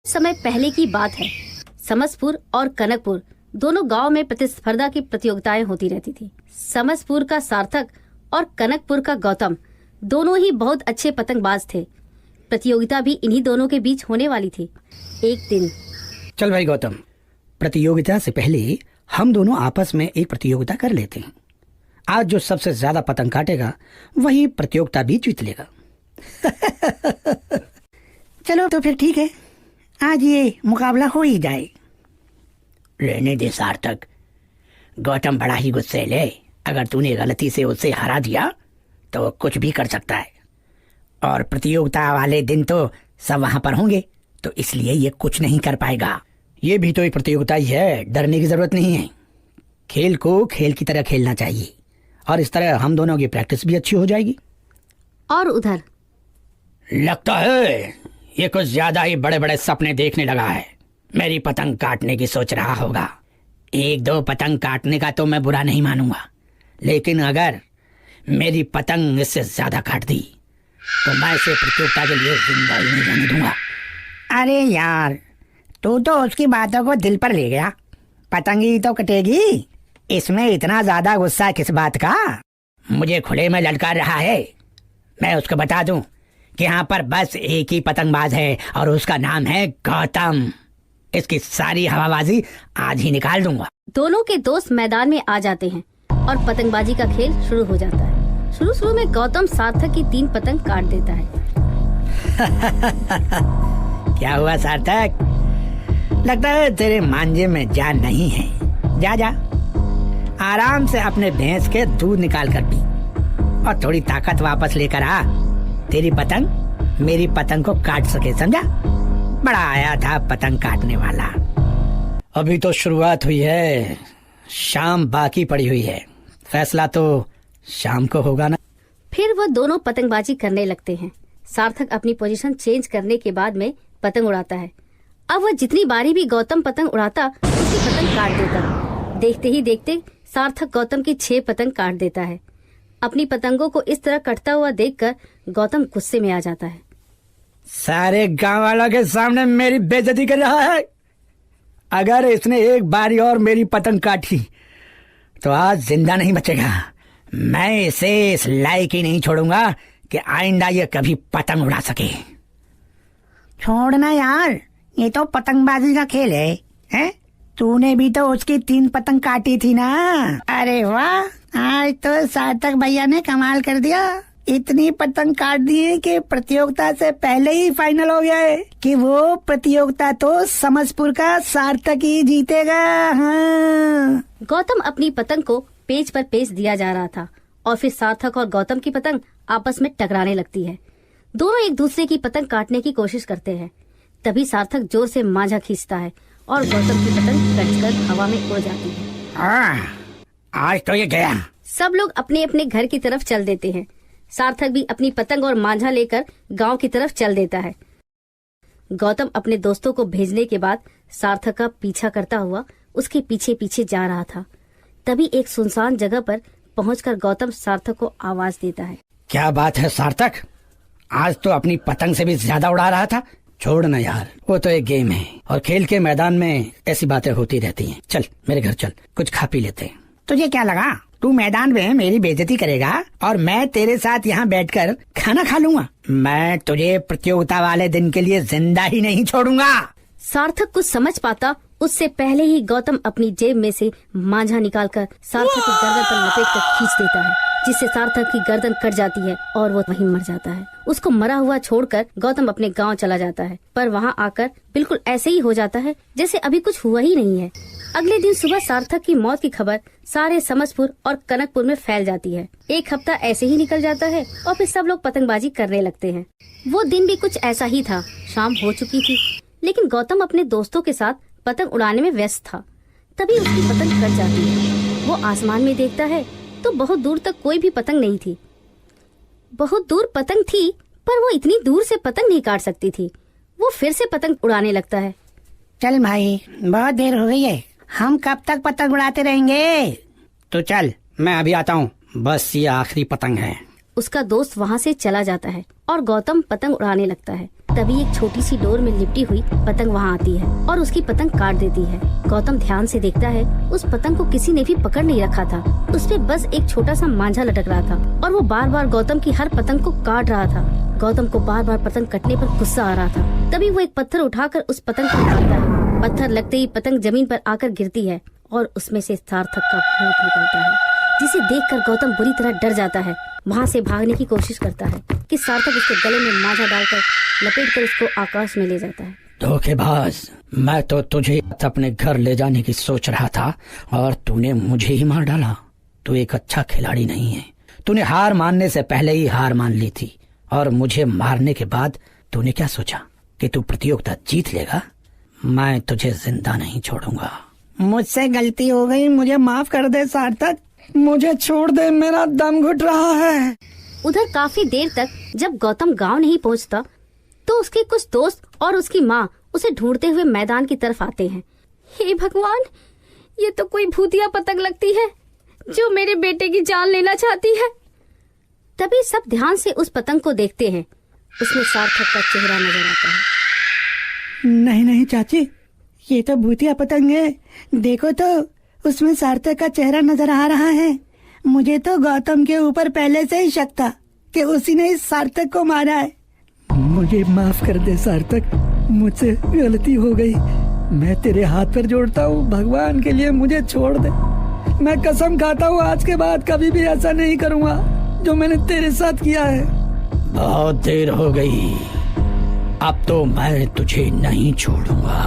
समय पहले की बात है। समसपुर और कनकपुर दोनों गांव में प्रतिस्पर्धा की प्रतियोगिताएं होती रहती थी। समसपुर का सार्थक और कनकपुर का गौतम दोनों ही बहुत अच्छे पतंगबाज थे। प्रतियोगिता भी इन्हीं दोनों के बीच होने वाली थी। एक दिन, चल भाई गौतम, प्रतियोगिता से पहले हम दोनों आपस में एक प्रतियोगिता कर लेते हैं। आज जो सबसे ज्यादा पतंग काटेगा वही प्रतियोगिता भी जीत लेगा। चलो तो फिर ठीक है, आज ये मुकाबला हो ही जाए। रहने दे सार्थक, गौतम बड़ा ही गुस्सैल है। अगर तूने गलती से उसे हरा दिया तो वो कुछ भी कर सकता है, और प्रतियोगिता वाले दिन तो सब वहां पर होंगे, तो इसलिए ये कुछ नहीं कर पाएगा। ये भी तो एक प्रतियोगिता ही है, डरने की जरूरत नहीं है। खेल को खेल की तरह खेलना चाहिए, और इस तरह हम दोनों की प्रैक्टिस भी अच्छी हो जाएगी। और उधर लगता है ये कुछ ज्यादा ही बड़े बड़े सपने देखने लगा है। मेरी पतंग काटने की सोच रहा होगा। एक दो पतंग काटने का तो मैं बुरा नहीं मानूंगा, लेकिन अगर मेरी पतंग इससे ज्यादा काट दी तो मैं इसे प्रतियोगिता के लिए जिंदा ही नहीं जाने दूंगा। अरे यार, तू तो उसकी बातों को दिल पर ले गया। पतंग ही तो कटेगी, इसमें इतना ज्यादा गुस्सा किस बात का? मुझे खुले में ललकार रहा है। मैं उसको बता दूं कि यहाँ पर बस एक ही पतंगबाज है और उसका नाम है गौतम। इसकी सारी हवाबाजी आज ही निकाल दूंगा। दोनों के दोस्त मैदान में आ जाते हैं और पतंगबाजी का खेल शुरू हो जाता है। शुरू में गौतम सार्थक की 3 पतंग काट देता है। क्या हुआ सार्थक? लगता है तेरे मांझे में जान नहीं है। जा जा, आराम से अपने भैंस के दूध निकाल कर पी और थोड़ी ताकत वापस लेकर आ। तेरी पतंग मेरी पतंग को काट सके, समझा? बड़ा आया था पतंग काटने वाला। अभी तो शुरुआत हुई है, शाम बाकी पड़ी हुई है। फैसला तो शाम को होगा ना। फिर वो दोनों पतंगबाजी करने लगते हैं। सार्थक अपनी पोजीशन चेंज करने के बाद में पतंग उड़ाता है। अब वह जितनी बारी भी गौतम पतंग उड़ाता उसकी पतंग काट देता। देखते ही देखते सार्थक गौतम की 6 पतंग काट देता है। अपनी पतंगों को इस तरह कटता हुआ देखकर गौतम गुस्से में आ जाता है। सारे गांव वालों के सामने मेरी बेइज्जती कर रहा है। अगर इसने एक बारी और मेरी पतंग काटी तो आज जिंदा नहीं बचेगा। मैं इसे इस लायक ही नहीं छोड़ूंगा कि आइंदा ये कभी पतंग उड़ा सके। छोड़ना यार, ये तो पतंगबाजी का खेल है? तूने भी तो उसकी 3 पतंग काटी थी ना। अरे वाह, आज तो सार्थक भैया ने कमाल कर दिया। इतनी पतंग काट दी है कि प्रतियोगिता से पहले ही फाइनल हो गया है कि वो प्रतियोगिता तो समसपुर का सार्थक ही जीतेगा। हाँ। गौतम अपनी पतंग को पेज पर पेज दिया जा रहा था और फिर सार्थक और गौतम की पतंग आपस में टकराने लगती है। दोनों एक दूसरे की पतंग काटने की कोशिश करते हैं। तभी सार्थक जोर से मांझा खींचता है और गौतम की पतंग कटकर हवा में उड़ जाती है। आज तो ये गया। सब लोग अपने अपने घर की तरफ चल देते हैं। सार्थक भी अपनी पतंग और मांझा लेकर गांव की तरफ चल देता है। गौतम अपने दोस्तों को भेजने के बाद सार्थक का पीछा करता हुआ उसके पीछे पीछे जा रहा था। तभी एक सुनसान जगह पर पहुंचकर गौतम सार्थक को आवाज देता है। क्या बात है सार्थक, आज तो अपनी पतंग से भी ज्यादा उड़ा रहा था। छोड़ ना यार, वो तो एक गेम है और खेल के मैदान में ऐसी बातें होती रहती हैं। चल मेरे घर चल, कुछ खा पी लेते हैं। तुझे क्या लगा तू मैदान में मेरी बेइज्जती करेगा और मैं तेरे साथ यहाँ बैठकर खाना खा लूंगा? मैं तुझे प्रतियोगिता वाले दिन के लिए जिंदा ही नहीं छोड़ूंगा। सार्थक कुछ समझ पाता उससे पहले ही गौतम अपनी जेब में से मांझा निकालकर सार्थक की गर्दन पर लपेट कर खींच देता है, जिससे सार्थक की गर्दन कट जाती है और वो वहीं मर जाता है। उसको मरा हुआ छोड़कर गौतम अपने गांव चला जाता है, पर वहां आकर बिल्कुल ऐसे ही हो जाता है जैसे अभी कुछ हुआ ही नहीं है। अगले दिन सुबह सार्थक की मौत की खबर सारे समसपुर और कनकपुर में फैल जाती है। एक हफ्ता ऐसे ही निकल जाता है और फिर सब लोग पतंगबाजी करने लगते हैं। वो दिन भी कुछ ऐसा ही था। शाम हो चुकी थी, लेकिन गौतम अपने दोस्तों के साथ पतंग उड़ाने में व्यस्त था। तभी उसकी पतंग कट जाती है। वो आसमान में देखता है तो बहुत दूर तक कोई भी पतंग नहीं थी। बहुत दूर पतंग थी, पर वो इतनी दूर से पतंग नहीं काट सकती थी। वो फिर से पतंग उड़ाने लगता है। चल भाई, बहुत देर हो गई है, हम कब तक पतंग उड़ाते रहेंगे? तो चल मैं अभी आता हूँ, बस ये आखिरी पतंग है। उसका दोस्त वहाँ से चला जाता है और गौतम पतंग उड़ाने लगता है। तभी एक छोटी सी डोर में लिपटी हुई पतंग वहाँ आती है और उसकी पतंग काट देती है। गौतम ध्यान से देखता है, उस पतंग को किसी ने भी पकड़ नहीं रखा था। उस पे बस एक छोटा सा मांझा लटक रहा था और वो बार बार गौतम की हर पतंग को काट रहा था। गौतम को बार बार पतंग कटने पर गुस्सा आ रहा था। तभी वो एक पत्थर उठाकर उस पतंग को मारता है। पत्थर लगते ही पतंग जमीन पर आकर गिरती है और उसमें से सार्थक का भूत निकलता है, जिसे देखकर गौतम बुरी तरह डर जाता है। वहाँ से भागने की कोशिश करता है कि सार्थक उसके गले में मांझा डालकर लपेटकर उसको आकाश में ले जाता है। धोखेबाज, मैं तो तुझे अपने घर ले जाने की सोच रहा था और तूने मुझे ही मार डाला। तू एक अच्छा खिलाड़ी नहीं है। तूने हार मानने से पहले ही हार मान ली थी और मुझे मारने के बाद तूने क्या सोचा कि तू प्रतियोगिता जीत लेगा? मैं तुझे जिंदा नहीं छोड़ूंगा। मुझसे गलती हो गई, मुझे माफ कर दे सार्थक, मुझे छोड़ दे, मेरा दम घुट रहा है। उधर काफी देर तक जब गौतम गांव नहीं पहुंचता तो उसके कुछ दोस्त और उसकी माँ उसे ढूंढते हुए मैदान की तरफ आते हैं। हे भगवान, ये तो कोई भूतिया पतंग लगती है जो मेरे बेटे की जान लेना चाहती है। तभी सब ध्यान से उस पतंग को देखते हैं। उसमें सार्थक का चेहरा नजर आता है। नहीं नहीं चाची, ये तो भूतिया पतंग है। देखो तो, उसमें सार्थक का चेहरा नजर आ रहा है। मुझे तो गौतम के ऊपर पहले से ही शक था कि उसी ने इस सार्थक को मारा है। मुझे माफ कर दे सार्थक, मुझसे गलती हो गई। मैं तेरे हाथ पर जोड़ता हूँ, भगवान के लिए मुझे छोड़ दे। मैं कसम खाता हूँ आज के बाद कभी भी ऐसा नहीं करूँगा जो मैंने तेरे साथ किया है। बहुत देर हो गई, अब तो मैं तुझे नहीं छोड़ूंगा।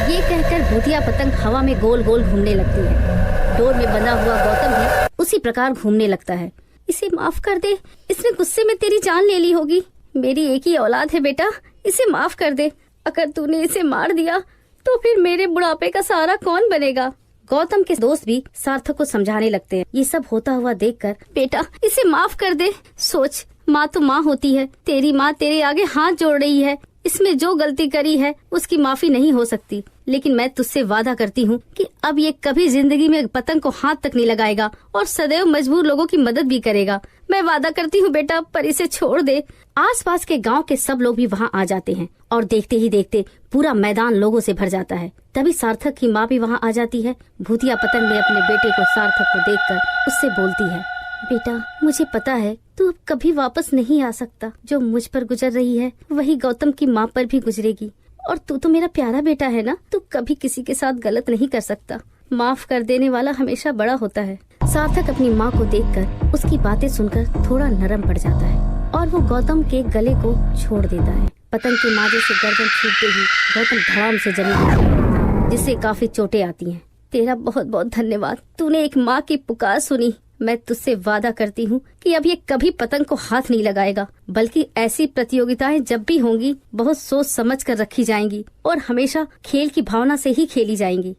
ये कहकर भूतिया पतंग हवा में गोल गोल घूमने लगती है। डोर में बंधा हुआ गौतम भी उसी प्रकार घूमने लगता है। इसे माफ कर दे, इसने गुस्से में तेरी जान ले ली होगी। मेरी एक ही औलाद है बेटा, इसे माफ कर दे। अगर तूने इसे मार दिया तो फिर मेरे बुढ़ापे का सहारा कौन बनेगा? गौतम के दोस्त भी सार्थक को समझाने लगते हैं। ये सब होता हुआ देखकर, बेटा इसे माफ कर दे। सोच, माँ तो माँ होती है, तेरी माँ तेरे आगे हाथ जोड़ रही है। इसमें जो गलती करी है उसकी माफी नहीं हो सकती, लेकिन मैं तुझसे वादा करती हूँ कि अब ये कभी जिंदगी में पतंग को हाथ तक नहीं लगाएगा और सदैव मजबूर लोगों की मदद भी करेगा। मैं वादा करती हूँ बेटा, पर इसे छोड़ दे। आसपास के गांव के सब लोग भी वहाँ आ जाते हैं और देखते ही देखते पूरा मैदान लोगों से भर जाता है। तभी सार्थक की माँ भी वहाँ आ जाती है। भूतिया पतंग में अपने बेटे को सार्थक को देखकर उससे बोलती है, बेटा मुझे पता है तू अब कभी वापस नहीं आ सकता। जो मुझ पर गुजर रही है वही गौतम की माँ पर भी गुजरेगी। और तू तो मेरा प्यारा बेटा है ना, तू कभी किसी के साथ गलत नहीं कर सकता। माफ कर देने वाला हमेशा बड़ा होता है। सार्थक अपनी माँ को देखकर उसकी बातें सुनकर थोड़ा नरम पड़ जाता है और वो गौतम के गले को छोड़ देता है। पतंग के माजे से गर्दन छूटते ही गौतम धड़ाम से जमीन पर गिर पड़ता है, जिससे काफी चोटें आती हैं। तेरा बहुत बहुत धन्यवाद, तूने एक माँ की पुकार सुनी। मैं तुझसे वादा करती हूँ कि अब ये कभी पतंग को हाथ नहीं लगाएगा, बल्कि ऐसी प्रतियोगिताएं जब भी होंगी बहुत सोच समझ कर रखी जाएंगी और हमेशा खेल की भावना से ही खेली जाएंगी।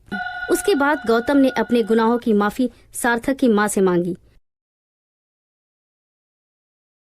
उसके बाद गौतम ने अपने गुनाहों की माफी सार्थक की माँ से मांगी